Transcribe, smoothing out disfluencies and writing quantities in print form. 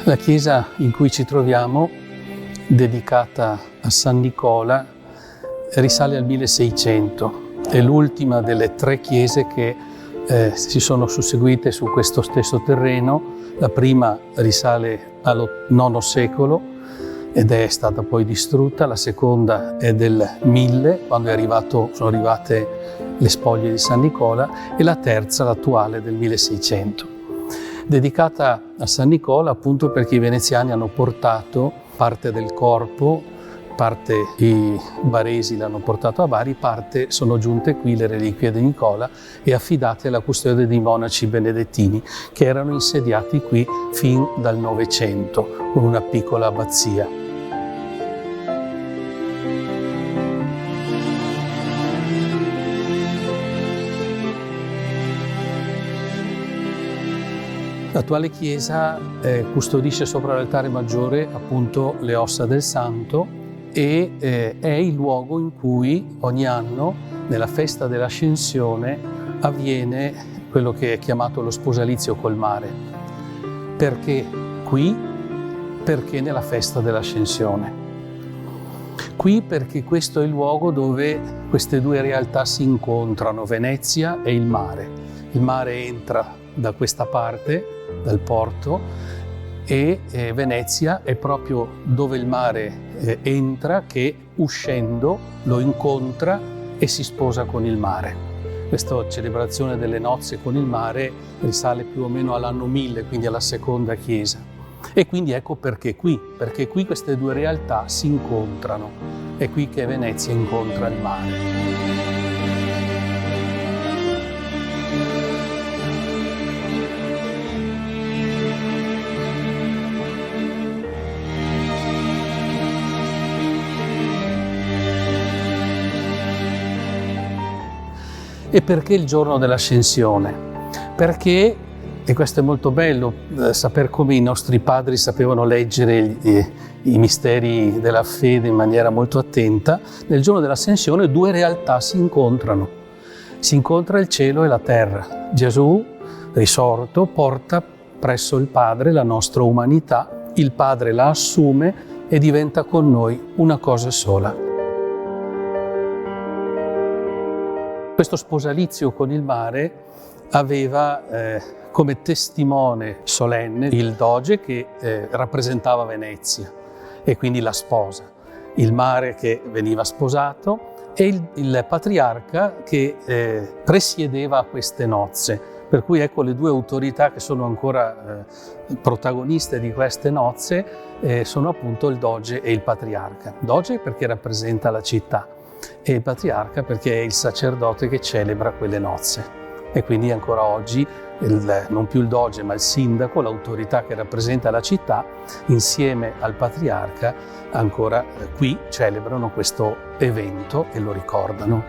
La chiesa in cui ci troviamo, dedicata a San Nicola, risale al 1600. È l'ultima delle 3 chiese che si sono susseguite su questo stesso terreno. La prima risale al IX secolo ed è stata poi distrutta. La seconda è del 1000, quando sono arrivate le spoglie di San Nicola, e la terza, l'attuale, del 1600. Dedicata a San Nicola appunto perché i veneziani hanno portato parte del corpo, parte i baresi l'hanno portato a Bari, parte sono giunte qui le reliquie di Nicola e affidate alla custodia dei monaci benedettini che erano insediati qui fin dal Novecento con una piccola abbazia. L'attuale chiesa custodisce sopra l'altare maggiore appunto le ossa del santo e è il luogo in cui ogni anno, nella festa dell'Ascensione, avviene quello che è chiamato lo sposalizio col mare. Perché qui? Perché nella festa dell'Ascensione. Qui perché questo è il luogo dove queste 2 realtà si incontrano, Venezia e il mare. Il mare entra da questa parte, dal porto, e Venezia è proprio dove il mare entra, che uscendo lo incontra e si sposa con il mare. Questa celebrazione delle nozze con il mare risale più o meno all'anno 1000, quindi alla seconda chiesa. E quindi ecco perché qui queste 2 realtà si incontrano. È qui che Venezia incontra il mare. E perché il giorno dell'Ascensione? Perché, e questo è molto bello, saper come i nostri padri sapevano leggere i misteri della fede in maniera molto attenta, nel giorno dell'Ascensione 2 realtà si incontrano. Si incontra il cielo e la terra. Gesù, risorto, porta presso il Padre la nostra umanità, il Padre la assume e diventa con noi una cosa sola. Questo sposalizio con il mare aveva come testimone solenne il doge che rappresentava Venezia e quindi la sposa, il mare che veniva sposato e il patriarca che presiedeva a queste nozze. Per cui ecco le 2 autorità che sono ancora protagoniste di queste nozze sono appunto il doge e il patriarca. Doge perché rappresenta la città, e il patriarca perché è il sacerdote che celebra quelle nozze. E quindi ancora oggi non più il doge ma il sindaco, l'autorità che rappresenta la città, insieme al patriarca ancora qui celebrano questo evento e lo ricordano.